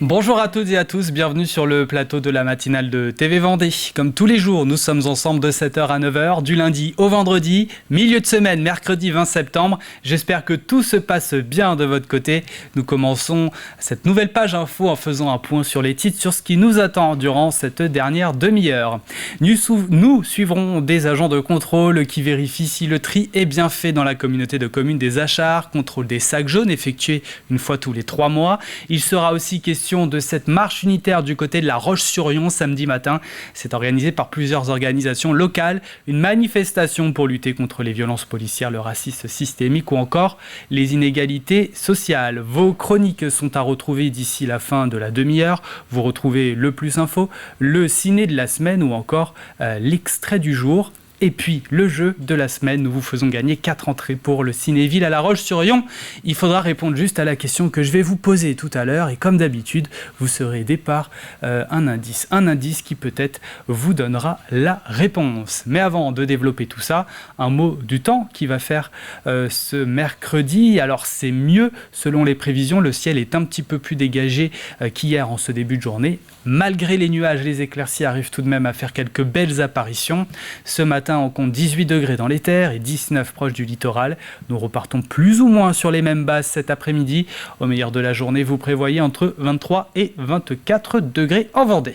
Bonjour à toutes et à tous, bienvenue sur le plateau de la matinale de TV Vendée. Comme tous les jours, nous sommes ensemble de 7h à 9h, du lundi au vendredi, milieu de semaine, mercredi 20 septembre. J'espère que tout se passe bien de votre côté. Nous commençons cette nouvelle page info en faisant un point sur les titres, sur ce qui nous attend durant cette dernière demi-heure. Nous suivrons des agents de contrôle qui vérifient si le tri est bien fait dans la communauté de communes des Achards, contrôle des sacs jaunes effectué une fois tous les 3 mois. Il sera aussi question de cette marche unitaire du côté de la Roche-sur-Yon samedi matin. C'est organisé par plusieurs organisations locales, une manifestation pour lutter contre les violences policières, le racisme systémique ou encore les inégalités sociales. Vos chroniques sont à retrouver d'ici la fin de la demi-heure. Vous retrouvez le Plus Info, le ciné de la semaine ou encore l'extrait du jour. Et puis, le jeu de la semaine, nous vous faisons gagner 4 entrées pour le Cinéville à La Roche-sur-Yon. Il faudra répondre juste à la question que je vais vous poser tout à l'heure. Et comme d'habitude, vous serez aidé par un indice qui peut-être vous donnera la réponse. Mais avant de développer tout ça, un mot du temps qui va faire ce mercredi. Alors, c'est mieux selon les prévisions. Le ciel est un petit peu plus dégagé qu'hier en ce début de journée. Malgré les nuages, les éclaircies arrivent tout de même à faire quelques belles apparitions. Ce matin, on compte 18 degrés dans les terres et 19 proches du littoral. Nous repartons plus ou moins sur les mêmes bases cet après-midi. Au meilleur de la journée, vous prévoyez entre 23 et 24 degrés en Vendée.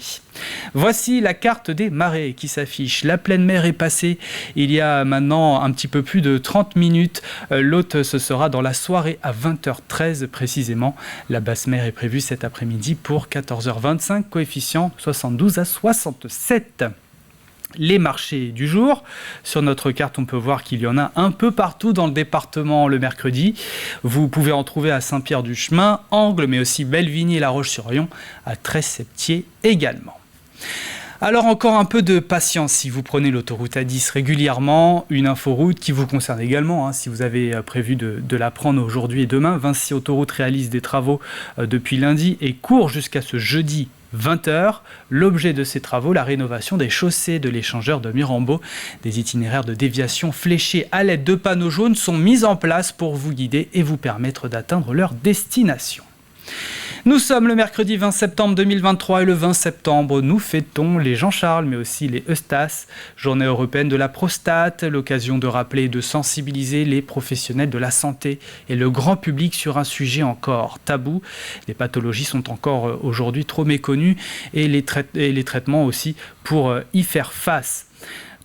Voici la carte des marées qui s'affiche. La pleine mer est passée il y a maintenant un petit peu plus de 30 minutes. L'haute, ce sera dans la soirée à 20h13 précisément. La basse mer est prévue cet après-midi pour 14h25, coefficient 72 à 67. Les marchés du jour. Sur notre carte, on peut voir qu'il y en a un peu partout dans le département le mercredi. Vous pouvez en trouver à Saint-Pierre-du-Chemin, Angles, mais aussi Bellevigny et La Roche-sur-Yon, à Tresse-Septier également. Alors encore un peu de patience si vous prenez l'autoroute A10 régulièrement, une inforoute qui vous concerne également, si vous avez prévu de la prendre aujourd'hui et demain. Vinci Autoroute réalise des travaux depuis lundi et court jusqu'à ce jeudi 20h. L'objet de ces travaux, la rénovation des chaussées de l'échangeur de Mirambeau. Des itinéraires de déviation fléchés à l'aide de panneaux jaunes sont mis en place pour vous guider et vous permettre d'atteindre leur destination. Nous sommes le mercredi 20 septembre 2023 et le 20 septembre, nous fêtons les Jean-Charles, mais aussi les Eustace, journée européenne de la prostate, l'occasion de rappeler et de sensibiliser les professionnels de la santé et le grand public sur un sujet encore tabou. Les pathologies sont encore aujourd'hui trop méconnues et les traitements aussi pour y faire face.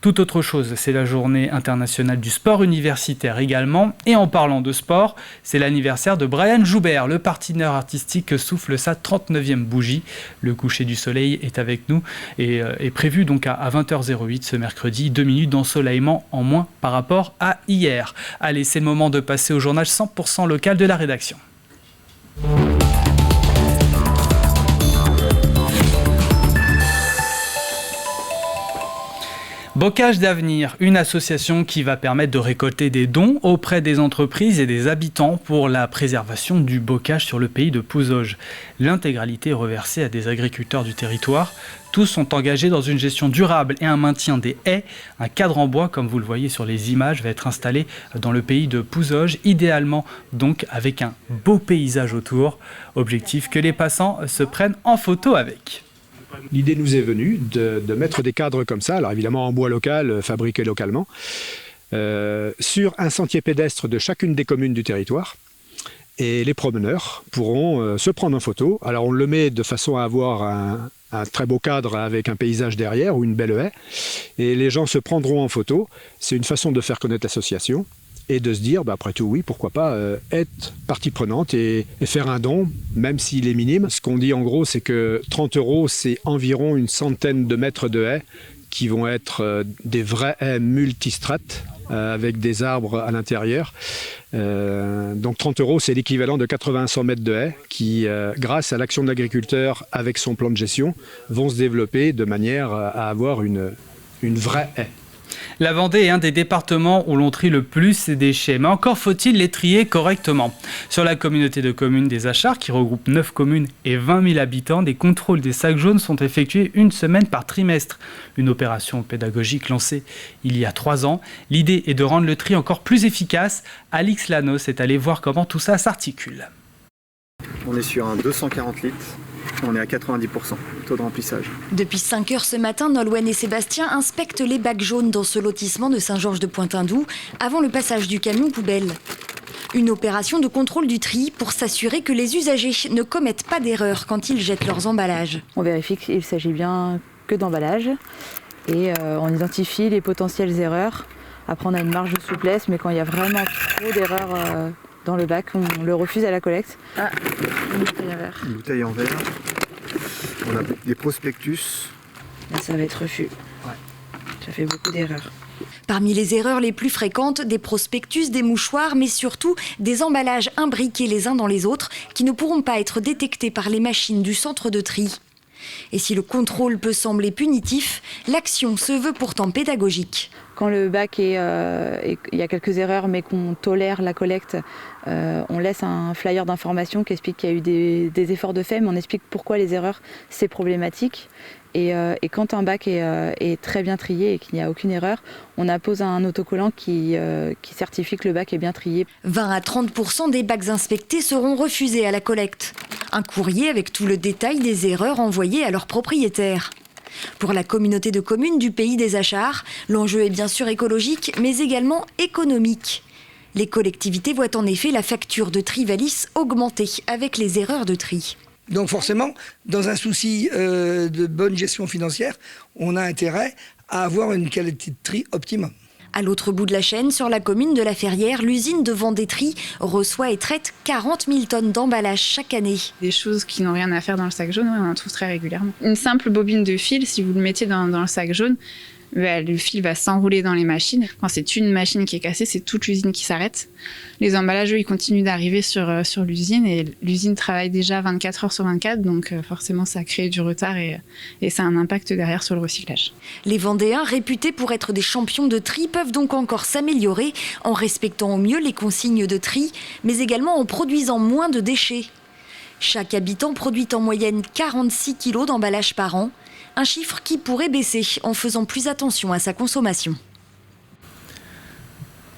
Tout autre chose, c'est la journée internationale du sport universitaire également. Et en parlant de sport, c'est l'anniversaire de Brian Joubert. Le patineur artistique souffle sa 39e bougie. Le coucher du soleil est avec nous et est prévu donc à 20h08 ce mercredi. 2 minutes d'ensoleillement en moins par rapport à hier. Allez, c'est le moment de passer au journal 100% local de la rédaction. Bocage d'avenir, une association qui va permettre de récolter des dons auprès des entreprises et des habitants pour la préservation du bocage sur le pays de Pouzauges. L'intégralité est reversée à des agriculteurs du territoire. Tous sont engagés dans une gestion durable et un maintien des haies. Un cadre en bois, comme vous le voyez sur les images, va être installé dans le pays de Pouzauges, idéalement donc avec un beau paysage autour. Objectif que les passants se prennent en photo avec. L'idée nous est venue de mettre des cadres comme ça, alors évidemment en bois local, fabriqué localement, sur un sentier pédestre de chacune des communes du territoire. Et les promeneurs pourront se prendre en photo. Alors on le met de façon à avoir un très beau cadre avec un paysage derrière ou une belle haie. Et les gens se prendront en photo. C'est une façon de faire connaître l'association. Et de se dire, après tout, oui, pourquoi pas être partie prenante et faire un don, même s'il est minime. Ce qu'on dit en gros, c'est que 30 €, c'est environ une centaine de mètres de haies qui vont être des vraies haies multistrates avec des arbres à l'intérieur. Donc 30 €, c'est l'équivalent de 80-100 mètres de haies qui, grâce à l'action de l'agriculteur avec son plan de gestion, vont se développer de manière à avoir une vraie haie. La Vendée est un des départements où l'on trie le plus ces déchets, mais encore faut-il les trier correctement. Sur la communauté de communes des Achards, qui regroupe 9 communes et 20 000 habitants, des contrôles des sacs jaunes sont effectués une semaine par trimestre. Une opération pédagogique lancée il y a 3 ans. L'idée est de rendre le tri encore plus efficace. Alix Lanos est allé voir comment tout ça s'articule. On est sur un 240 litres. On est à 90% taux de remplissage. Depuis 5 heures ce matin, Nolwenn et Sébastien inspectent les bacs jaunes dans ce lotissement de Saint-Georges-de-Pointindou avant le passage du camion poubelle. Une opération de contrôle du tri pour s'assurer que les usagers ne commettent pas d'erreur quand ils jettent leurs emballages. On vérifie qu'il s'agit bien que d'emballage et on identifie les potentielles erreurs. Après, on a une marge de souplesse, mais quand il y a vraiment trop d'erreurs dans le bac, on le refuse à la collecte. Ah, une bouteille en verre. Une bouteille en verre. On a des prospectus. Là, ça va être refus. Ouais. Ça fait beaucoup d'erreurs. Parmi les erreurs les plus fréquentes, des prospectus, des mouchoirs, mais surtout des emballages imbriqués les uns dans les autres qui ne pourront pas être détectés par les machines du centre de tri. Et si le contrôle peut sembler punitif, l'action se veut pourtant pédagogique. Quand le bac il y a quelques erreurs mais qu'on tolère la collecte, on laisse un flyer d'information qui explique qu'il y a eu des efforts de fait, mais on explique pourquoi les erreurs c'est problématique. Et quand un bac est très bien trié et qu'il n'y a aucune erreur, on appose un autocollant qui certifie que le bac est bien trié. 20 à 30% des bacs inspectés seront refusés à la collecte. Un courrier avec tout le détail des erreurs envoyées à leurs propriétaires. Pour la communauté de communes du Pays des Achards, l'enjeu est bien sûr écologique, mais également économique. Les collectivités voient en effet la facture de Trivalis augmenter avec les erreurs de tri. Donc forcément, dans un souci de bonne gestion financière, on a intérêt à avoir une qualité de tri optimum. À l'autre bout de la chaîne, sur la commune de La Ferrière, l'usine de Vendée-Tri reçoit et traite 40 000 tonnes d'emballage chaque année. Des choses qui n'ont rien à faire dans le sac jaune, on en trouve très régulièrement. Une simple bobine de fil, si vous le mettez dans le sac jaune, le fil va s'enrouler dans les machines. Quand c'est une machine qui est cassée, c'est toute l'usine qui s'arrête. Les emballages, eux, ils continuent d'arriver sur l'usine et l'usine travaille déjà 24 heures sur 24, donc forcément ça crée du retard et ça a un impact derrière sur le recyclage. Les Vendéens, réputés pour être des champions de tri, peuvent donc encore s'améliorer en respectant au mieux les consignes de tri, mais également en produisant moins de déchets. Chaque habitant produit en moyenne 46 kg d'emballage par an. Un chiffre qui pourrait baisser en faisant plus attention à sa consommation.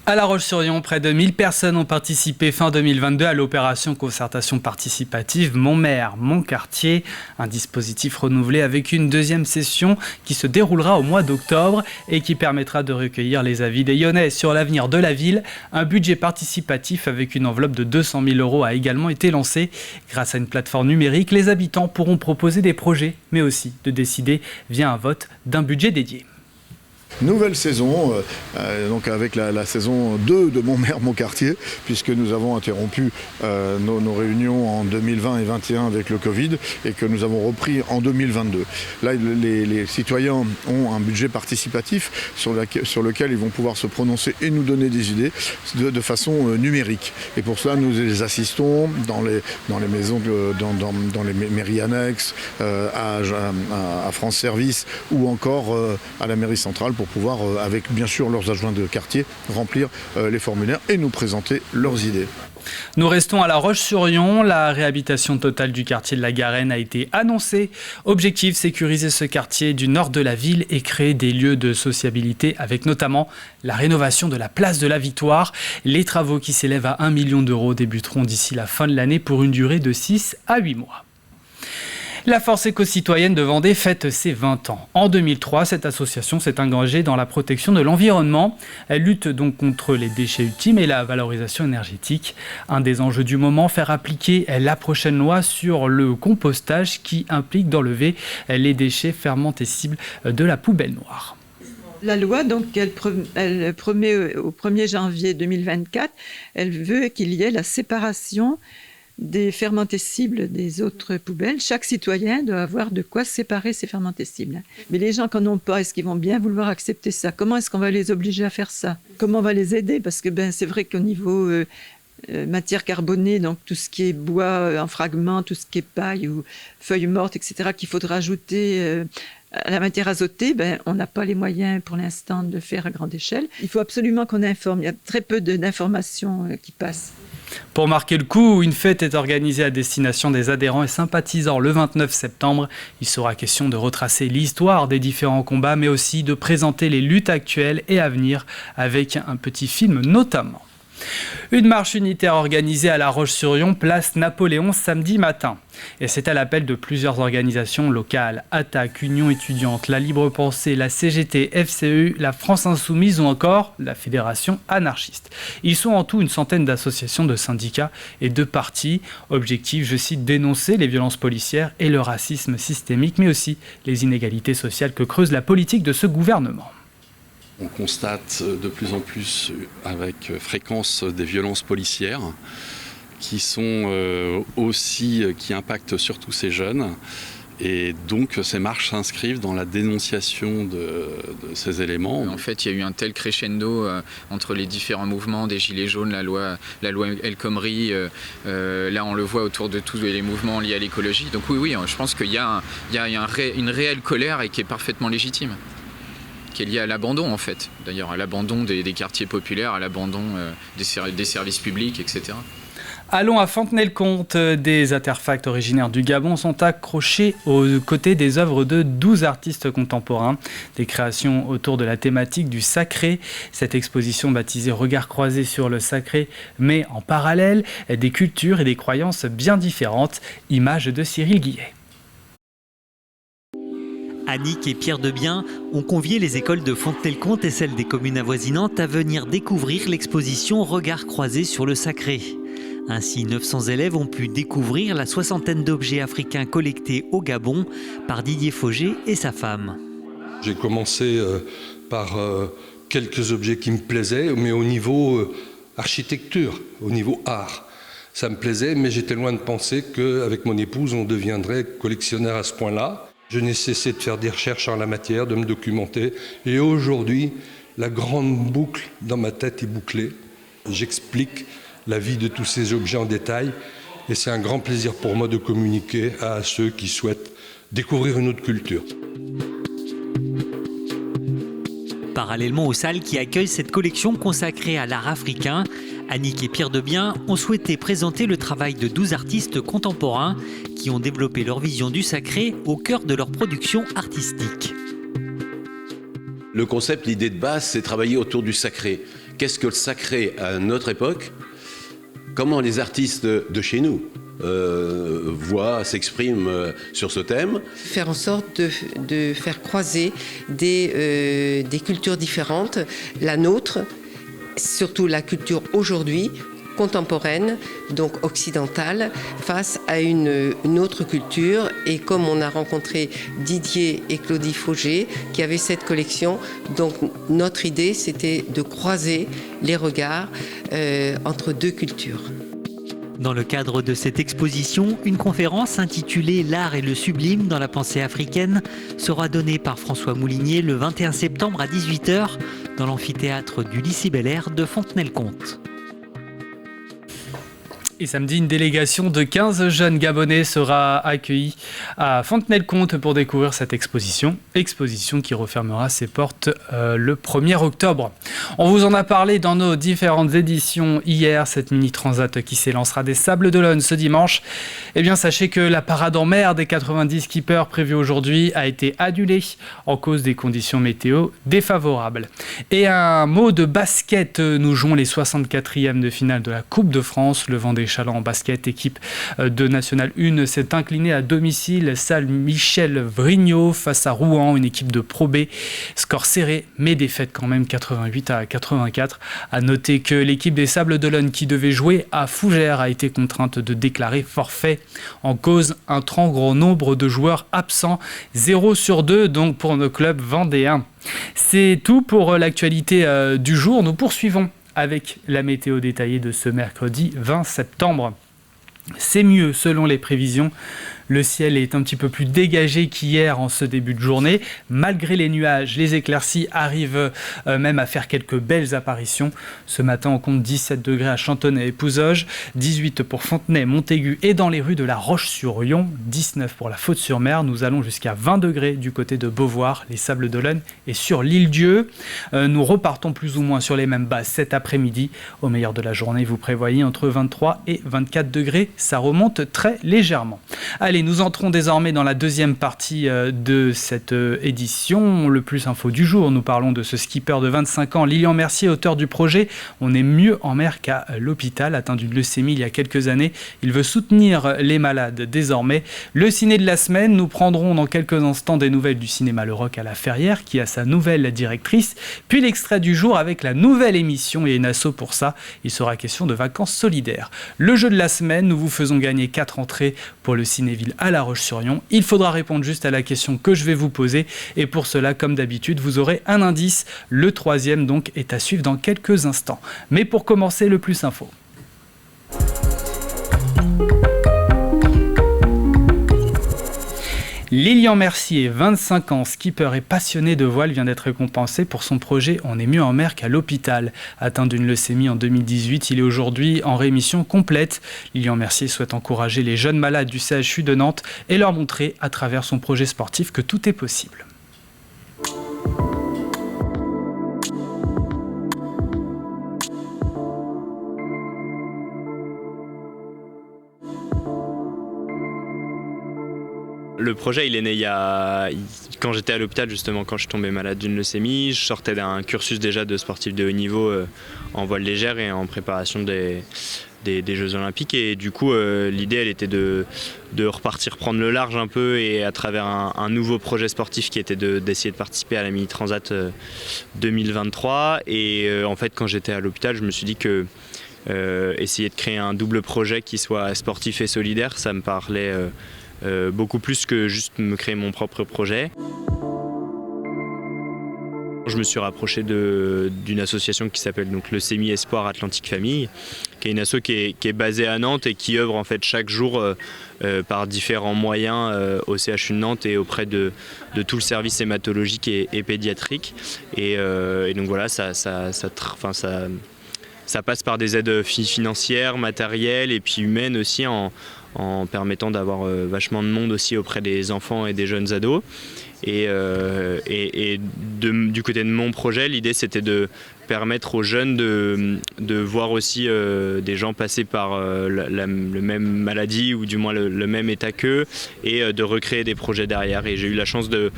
À La Roche-sur-Yon, près de 1000 personnes ont participé fin 2022 à l'opération concertation participative Mon maire, mon quartier. Un dispositif renouvelé avec une deuxième session qui se déroulera au mois d'octobre et qui permettra de recueillir les avis des Yonnais sur l'avenir de la ville. Un budget participatif avec une enveloppe de 200 000 € a également été lancé. Grâce à une plateforme numérique, les habitants pourront proposer des projets, mais aussi de décider via un vote d'un budget dédié. Nouvelle saison, donc avec la saison 2 de Mon maire, mon quartier, puisque nous avons interrompu nos réunions en 2020 et 2021 avec le Covid et que nous avons repris en 2022. Là, les citoyens ont un budget participatif sur lequel ils vont pouvoir se prononcer et nous donner des idées de façon numérique. Et pour cela, nous les assistons dans les maisons, dans les mairies annexes, à France Service ou encore à la mairie centrale pour pouvoir, avec bien sûr leurs adjoints de quartier, remplir les formulaires et nous présenter leurs idées. Nous restons à La Roche-sur-Yon. La réhabilitation totale du quartier de la Garenne a été annoncée. Objectif, sécuriser ce quartier du nord de la ville et créer des lieux de sociabilité avec notamment la rénovation de la place de la Victoire. Les travaux qui s'élèvent à 1 million d'euros débuteront d'ici la fin de l'année pour une durée de 6 à 8 mois. La Force éco-citoyenne de Vendée fête ses 20 ans. En 2003, cette association s'est engagée dans la protection de l'environnement. Elle lutte donc contre les déchets ultimes et la valorisation énergétique. Un des enjeux du moment, faire appliquer la prochaine loi sur le compostage qui implique d'enlever les déchets fermentescibles de la poubelle noire. La loi, donc, elle promet au 1er janvier 2024, elle veut qu'il y ait la séparation des fermentescibles des autres poubelles. Chaque citoyen doit avoir de quoi séparer ses fermentescibles. Mais les gens qui n'en ont pas, est-ce qu'ils vont bien vouloir accepter ça? Comment est-ce qu'on va les obliger à faire ça? Comment on va les aider? Parce que c'est vrai qu'au niveau matière carbonée, donc tout ce qui est bois en fragments, tout ce qui est paille ou feuilles mortes, etc., qu'il faudra ajouter À la matière azotée, on n'a pas les moyens pour l'instant de le faire à grande échelle. Il faut absolument qu'on informe. Il y a très peu d'informations qui passent. Pour marquer le coup, une fête est organisée à destination des adhérents et sympathisants le 29 septembre. Il sera question de retracer l'histoire des différents combats, mais aussi de présenter les luttes actuelles et à venir avec un petit film notamment. Une marche unitaire organisée à La Roche-sur-Yon, place Napoléon, samedi matin. Et c'est à l'appel de plusieurs organisations locales. Attaque, Union étudiante, La Libre Pensée, la CGT, FCE, la France Insoumise ou encore la Fédération anarchiste. Ils sont en tout une centaine d'associations, de syndicats et de partis. Objectif, je cite, dénoncer les violences policières et le racisme systémique, mais aussi les inégalités sociales que creuse la politique de ce gouvernement. On constate de plus en plus avec fréquence des violences policières qui sont qui impactent surtout ces jeunes. Et donc ces marches s'inscrivent dans la dénonciation de ces éléments. En fait, il y a eu un tel crescendo entre les différents mouvements, des Gilets jaunes, la loi El Khomri, là on le voit autour de tous les mouvements liés à l'écologie. Donc oui, je pense qu'il y a une réelle colère et qui est parfaitement légitime, qui est lié à l'abandon en fait, d'ailleurs à l'abandon des quartiers populaires, à l'abandon des services publics, etc. Allons à Fontenay-le-Comte. Des artefacts originaires du Gabon sont accrochés aux côtés des œuvres de 12 artistes contemporains. Des créations autour de la thématique du sacré. Cette exposition baptisée Regards croisés sur le sacré met en parallèle des cultures et des croyances bien différentes. Image de Cyril Guillet. Annick et Pierre Debien ont convié les écoles de Fontenay-le-Comte et celles des communes avoisinantes à venir découvrir l'exposition Regards croisés sur le sacré. Ainsi, 900 élèves ont pu découvrir la soixantaine d'objets africains collectés au Gabon par Didier Fauger et sa femme. J'ai commencé par quelques objets qui me plaisaient, mais au niveau architecture, au niveau art. Ça me plaisait, mais j'étais loin de penser qu'avec mon épouse, on deviendrait collectionneur à ce point-là. Je n'ai cessé de faire des recherches en la matière, de me documenter. Et aujourd'hui, la grande boucle dans ma tête est bouclée. J'explique la vie de tous ces objets en détail. Et c'est un grand plaisir pour moi de communiquer à ceux qui souhaitent découvrir une autre culture. Parallèlement aux salles qui accueillent cette collection consacrée à l'art africain, Annick et Pierre Debien ont souhaité présenter le travail de 12 artistes contemporains qui ont développé leur vision du sacré au cœur de leur production artistique. Le concept, l'idée de base, c'est travailler autour du sacré. Qu'est-ce que le sacré à notre époque ? Comment les artistes de chez nous s'expriment sur ce thème. Faire en sorte de faire croiser des cultures différentes, la nôtre, surtout la culture aujourd'hui, contemporaine, donc occidentale, face à une autre culture. Et comme on a rencontré Didier et Claudie Fauger, qui avaient cette collection, donc notre idée, c'était de croiser les regards entre deux cultures. Dans le cadre de cette exposition, une conférence intitulée « L'art et le sublime dans la pensée africaine » sera donnée par François Moulinier le 21 septembre à 18h dans l'amphithéâtre du lycée Bel-Air de Fontenay-le-Comte. Et samedi, une délégation de 15 jeunes Gabonais sera accueillie à Fontenay-le-Comte pour découvrir cette exposition qui refermera ses portes le 1er octobre. On vous en a parlé dans nos différentes éditions hier, cette mini-transat qui s'élancera des Sables d'Olonne ce dimanche. Eh bien, sachez que la parade en mer des 90 skippers prévue aujourd'hui a été annulée en cause des conditions météo défavorables. Et un mot de basket, nous jouons les 64e de finale de la Coupe de France. Le Vendée Challant en basket, équipe de National 1, s'est inclinée à domicile, salle Michel Vrignot face à Rouen, une équipe de Pro B. Score serré, mais défaite quand même 88-84. À noter que l'équipe des Sables d'Olonne qui devait jouer à Fougères a été contrainte de déclarer forfait. En cause, un trop grand nombre de joueurs absents, 0 sur 2 donc pour nos clubs vendéens. C'est tout pour l'actualité du jour. Nous poursuivons avec la météo détaillée de ce mercredi 20 septembre. C'est mieux selon les prévisions Le ciel est un petit peu plus dégagé qu'hier en ce début de journée. Malgré les nuages, les éclaircies arrivent même à faire quelques belles apparitions. Ce matin, on compte 17 degrés à Chantonnay et Pouzoges, 18 pour Fontenay, Montaigu et dans les rues de La Roche-sur-Yon, 19 pour la Faute-sur-Mer. Nous allons jusqu'à 20 degrés du côté de Beauvoir, les Sables-d'Olonne et sur l'Île-Dieu. Nous repartons plus ou moins sur les mêmes bases cet après-midi. Au meilleur de la journée, vous prévoyez entre 23 et 24 degrés. Ça remonte très légèrement. Allez, nous entrons désormais dans la deuxième partie de cette édition. Le Plus Info du jour, nous parlons de ce skipper de 25 ans, Lilian Mercier, auteur du projet « On est mieux en mer qu'à l'hôpital ». Atteint d'une leucémie il y a quelques années, il veut soutenir les malades désormais. Le ciné de la semaine, nous prendrons dans quelques instants des nouvelles du cinéma Le Roc à la Ferrière, qui a sa nouvelle directrice. Puis l'extrait du jour avec la nouvelle émission et une asso pour ça. Il sera question de vacances solidaires. Le jeu de la semaine, nous vous faisons gagner 4 entrées pour le Cinéville à La Roche-sur-Yon. Il faudra répondre juste à la question que je vais vous poser. Et pour cela, comme d'habitude, vous aurez un indice. Le troisième, donc, est à suivre dans quelques instants. Mais pour commencer, le Plus Info. Lilian Mercier, 25 ans, skipper et passionné de voile, vient d'être récompensé pour son projet « On est mieux en mer qu'à l'hôpital ». Atteint d'une leucémie en 2018, il est aujourd'hui en rémission complète. Lilian Mercier souhaite encourager les jeunes malades du CHU de Nantes et leur montrer à travers son projet sportif que tout est possible. Le projet, il est né quand j'étais à l'hôpital, justement, quand je suis tombé malade d'une leucémie. Je sortais d'un cursus déjà de sportif de haut niveau en voile légère et en préparation des Jeux Olympiques. Et du coup, l'idée, elle était de repartir prendre le large un peu et à travers un nouveau projet sportif qui était d'essayer de participer à la Mini Transat 2023. Et en fait, quand j'étais à l'hôpital, je me suis dit que essayer de créer un double projet qui soit sportif et solidaire, ça me parlait beaucoup plus que juste me créer mon propre projet. Je me suis rapproché d'une association qui s'appelle donc Leucémie Espoir Atlantique Famille, qui est une asso qui est basée à Nantes et qui œuvre en fait chaque jour par différents moyens au CHU de Nantes et auprès de tout le service hématologique et pédiatrique. Et donc voilà, ça passe par des aides financières, matérielles et puis humaines aussi en permettant d'avoir vachement de monde aussi auprès des enfants et des jeunes ados. Et du côté de mon projet, l'idée c'était de permettre aux jeunes de voir aussi des gens passer par le même maladie ou du moins le même état qu'eux et de recréer des projets derrière. Et j'ai eu la chance de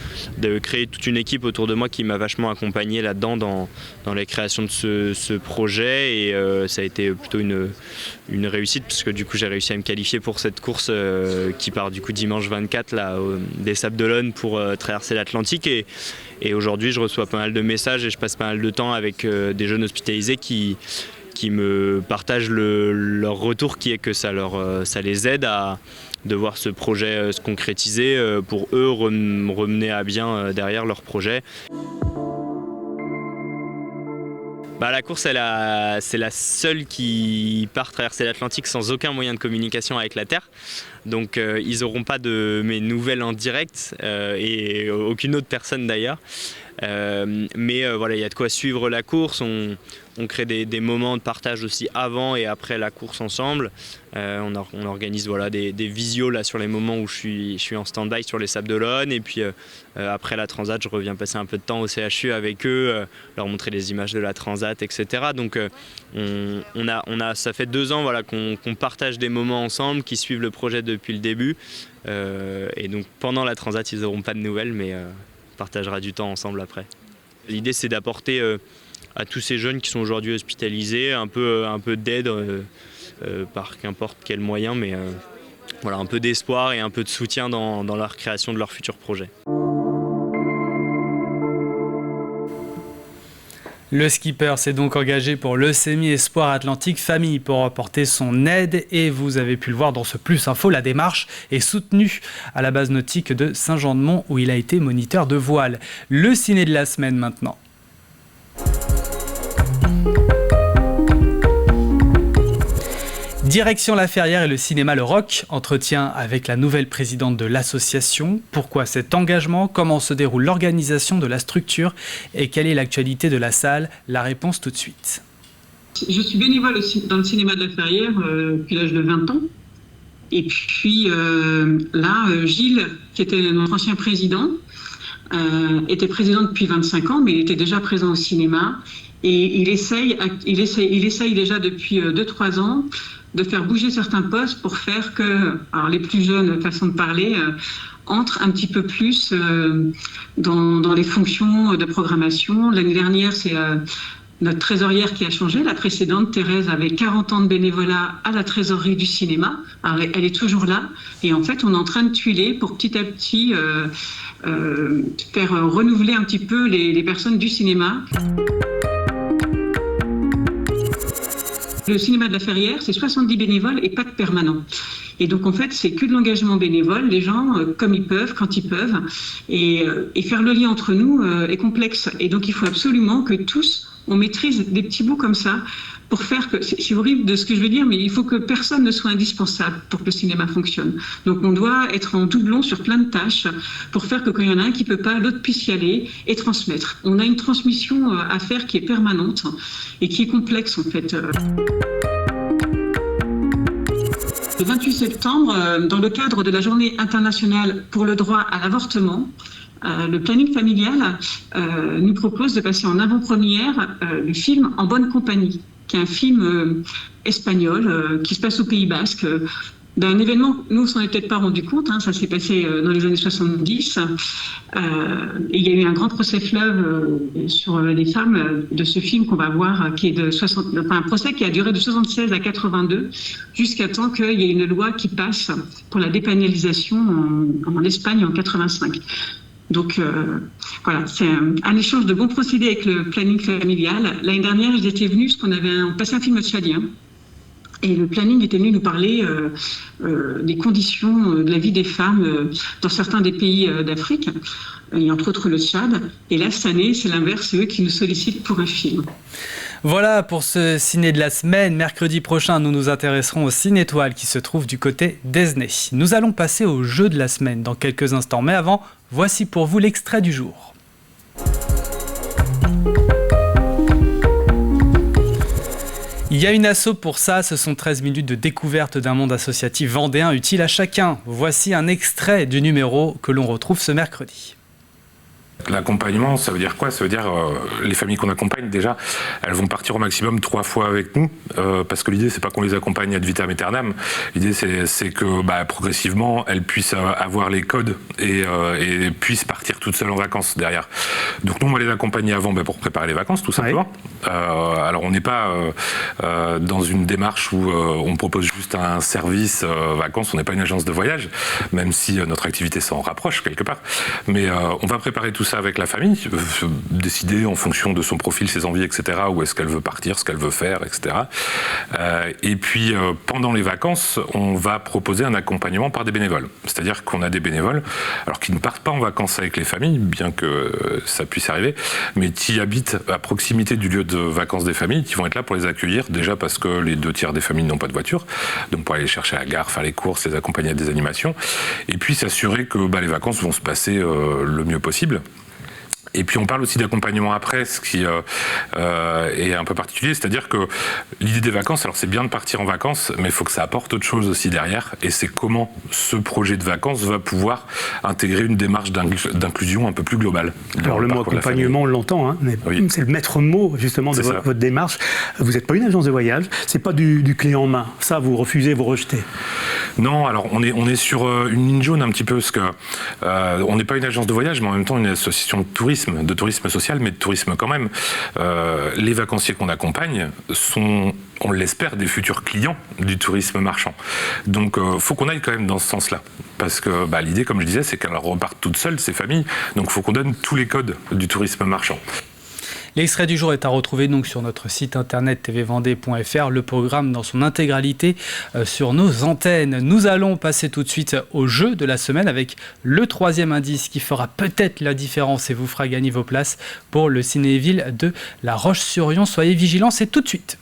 créer toute une équipe autour de moi qui m'a vachement accompagné là-dedans dans la création de ce projet et ça a été plutôt une réussite parce que du coup j'ai réussi à me qualifier pour cette course qui part du coup dimanche 24 là, des Sables-d'Olonne pour traverser l'Atlantique et aujourd'hui je reçois pas mal de messages et je passe pas mal de temps avec des jeunes hospitalisés qui me partagent leur retour qui est que ça les aide de voir ce projet se concrétiser pour eux remener à bien derrière leur projet. La course, c'est la seule qui part traverser l'Atlantique sans aucun moyen de communication avec la Terre. Donc ils n'auront pas de mes nouvelles en direct et aucune autre personne d'ailleurs. Mais voilà, il y a de quoi suivre la course. On crée des moments de partage aussi avant et après la course ensemble. On organise voilà, des visios là, sur les moments où je suis en stand-by sur les Sables-d'Olonne. Et puis après la Transat, je reviens passer un peu de temps au CHU avec eux, leur montrer les images de la Transat, etc. Donc ça fait 2 ans voilà, qu'on partage des moments ensemble, qui suivent le projet depuis le début. Et donc pendant la Transat, ils n'auront pas de nouvelles, mais on partagera du temps ensemble après. L'idée, c'est d'apporter à tous ces jeunes qui sont aujourd'hui hospitalisés un peu d'aide par qu'importe quel moyen, mais voilà, un peu d'espoir et un peu de soutien dans leur création de leur futur projet. Le skipper s'est donc engagé pour Leucémie Espoir Atlantique Famille pour apporter son aide et vous avez pu le voir dans ce Plus Info, la démarche est soutenue à la base nautique de Saint-Jean-de-Mont où il a été moniteur de voile. Le ciné de la semaine maintenant. « Direction La Ferrière et le cinéma Le Roc, entretien avec la nouvelle présidente de l'association. Pourquoi cet engagement? Comment se déroule l'organisation de la structure? Et quelle est l'actualité de la salle? La réponse tout de suite. Je suis bénévole dans le cinéma de La Ferrière depuis l'âge de 20 ans. Et puis Gilles, qui était notre ancien président, était président depuis 25 ans, mais il était déjà présent au cinéma. Et il essaye déjà depuis 2-3 ans de faire bouger certains postes pour faire que les plus jeunes, façon de parler, entrent un petit peu plus dans les fonctions de programmation. L'année dernière, c'est notre trésorière qui a changé. La précédente, Thérèse, avait 40 ans de bénévolat à la trésorerie du cinéma. Alors, elle est toujours là. Et en fait, on est en train de tuiler pour petit à petit faire renouveler un petit peu les personnes du cinéma. Le cinéma de La Ferrière, c'est 70 bénévoles et pas de permanents. Et donc, en fait, c'est que de l'engagement bénévole, les gens, comme ils peuvent, quand ils peuvent. Et faire le lien entre nous est complexe. Et donc, il faut absolument que tous, on maîtrise des petits bouts comme ça pour faire que, c'est horrible de ce que je veux dire, mais il faut que personne ne soit indispensable pour que le cinéma fonctionne. Donc on doit être en doublon sur plein de tâches pour faire que quand il y en a un qui peut pas, l'autre puisse y aller et transmettre. On a une transmission à faire qui est permanente et qui est complexe en fait. Le 28 septembre, dans le cadre de la Journée internationale pour le droit à l'avortement, le planning familial nous propose de passer en avant-première le film En bonne compagnie, qui est un film espagnol qui se passe au Pays Basque, d'un événement, nous on s'en est peut-être pas rendu compte, ça s'est passé dans les années 70, et il y a eu un grand procès fleuve sur les femmes de ce film qu'on va voir, qui est un procès qui a duré de 76 à 82, jusqu'à temps qu'il y ait une loi qui passe pour la dépénalisation en Espagne en 85. Donc voilà, c'est un échange de bons procédés avec le planning familial. L'année dernière, ils étaient venus parce on passait un film tchadien. Et le planning était venu nous parler des conditions de la vie des femmes dans certains des pays d'Afrique, et entre autres le Tchad. Et là, cette année, c'est l'inverse, c'est eux qui nous sollicitent pour un film. Voilà pour ce ciné de la semaine. Mercredi prochain, nous nous intéresserons au Ciné-Étoile qui se trouve du côté d'Esnay. Nous allons passer au jeu de la semaine dans quelques instants. Mais avant, voici pour vous l'extrait du jour. Il y a une asso pour ça, ce sont 13 minutes de découverte d'un monde associatif vendéen utile à chacun. Voici un extrait du numéro que l'on retrouve ce mercredi. L'accompagnement, ça veut dire quoi? Ça veut dire les familles qu'on accompagne, déjà, elles vont partir au maximum 3 fois avec nous, parce que l'idée, c'est pas qu'on les accompagne ad vitam aeternam. L'idée, c'est que progressivement, elles puissent avoir les codes et puissent partir toutes seules en vacances derrière. Donc nous, on va les accompagner avant pour préparer les vacances, tout simplement. Oui. Alors, on n'est pas dans une démarche où on propose juste un service vacances. On n'est pas une agence de voyage, même si notre activité s'en rapproche quelque part. Mais on va préparer tout ça avec la famille, décider en fonction de son profil, ses envies, etc., où est-ce qu'elle veut partir, ce qu'elle veut faire, etc. Et puis, pendant les vacances, on va proposer un accompagnement par des bénévoles. C'est-à-dire qu'on a des bénévoles, alors qui ne partent pas en vacances avec les familles, bien que ça puisse arriver, mais qui habitent à proximité du lieu de vacances des familles, qui vont être là pour les accueillir, déjà parce que les 2/3 des familles n'ont pas de voiture, donc pour aller les chercher à la gare, faire les courses, les accompagner à des animations, et puis s'assurer que les vacances vont se passer le mieux possible. Et puis on parle aussi d'accompagnement après, ce qui est un peu particulier, c'est-à-dire que l'idée des vacances, alors c'est bien de partir en vacances, mais il faut que ça apporte autre chose aussi derrière, et c'est comment ce projet de vacances va pouvoir intégrer une démarche d'inclusion un peu plus globale. Alors le mot accompagnement, on l'entend, mais oui. C'est le maître mot justement de votre démarche. Vous n'êtes pas une agence de voyage, c'est pas du clé en main, ça vous refusez, vous rejetez. Non, alors on est sur une ligne jaune un petit peu, parce que on n'est pas une agence de voyage, mais en même temps une association de tourisme social, mais de tourisme quand même. Les vacanciers qu'on accompagne sont, on l'espère, des futurs clients du tourisme marchand. Donc faut qu'on aille quand même dans ce sens-là, parce que l'idée, comme je disais, c'est qu'elles repartent toutes seules, ces familles, donc il faut qu'on donne tous les codes du tourisme marchand. L'extrait du jour est à retrouver donc sur notre site internet tvvendée.fr, le programme dans son intégralité sur nos antennes. Nous allons passer tout de suite au jeu de la semaine avec le 3e indice qui fera peut-être la différence et vous fera gagner vos places pour le Cinéville de La Roche-sur-Yon. Soyez vigilants, c'est tout de suite.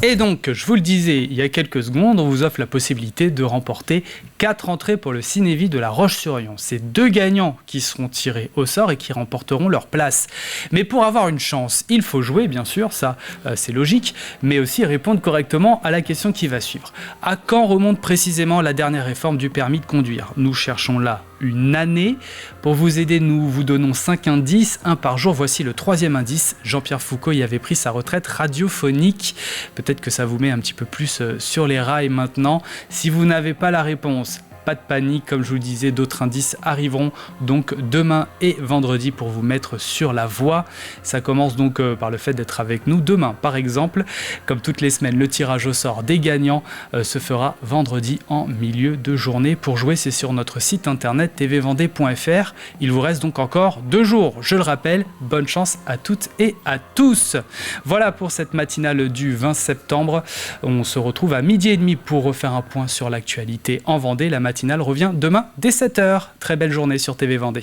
Et donc, je vous le disais il y a quelques secondes, on vous offre la possibilité de remporter 4 entrées pour le Cinévie de La Roche-sur-Yon. C'est 2 gagnants qui seront tirés au sort et qui remporteront leur place. Mais pour avoir une chance, il faut jouer, bien sûr, ça c'est logique, mais aussi répondre correctement à la question qui va suivre. À quand remonte précisément la dernière réforme du permis de conduire ? Nous cherchons là une année. Pour vous aider, nous vous donnons 5 indices, un par jour. Voici le 3e indice. Jean-Pierre Foucault y avait pris sa retraite radiophonique. Peut-être que ça vous met un petit peu plus sur les rails maintenant. Si vous n'avez pas la réponse, pas de panique, comme je vous le disais, d'autres indices arriveront donc demain et vendredi pour vous mettre sur la voie. Ça commence donc par le fait d'être avec nous. Demain, par exemple, comme toutes les semaines, le tirage au sort des gagnants se fera vendredi en milieu de journée. Pour jouer, c'est sur notre site internet tvvendée.fr. Il vous reste donc encore 2 jours. Je le rappelle, bonne chance à toutes et à tous. Voilà pour cette matinale du 20 septembre. On se retrouve à 12h30 pour refaire un point sur l'actualité en Vendée. La matinale revient demain dès 7h. Très belle journée sur TV Vendée.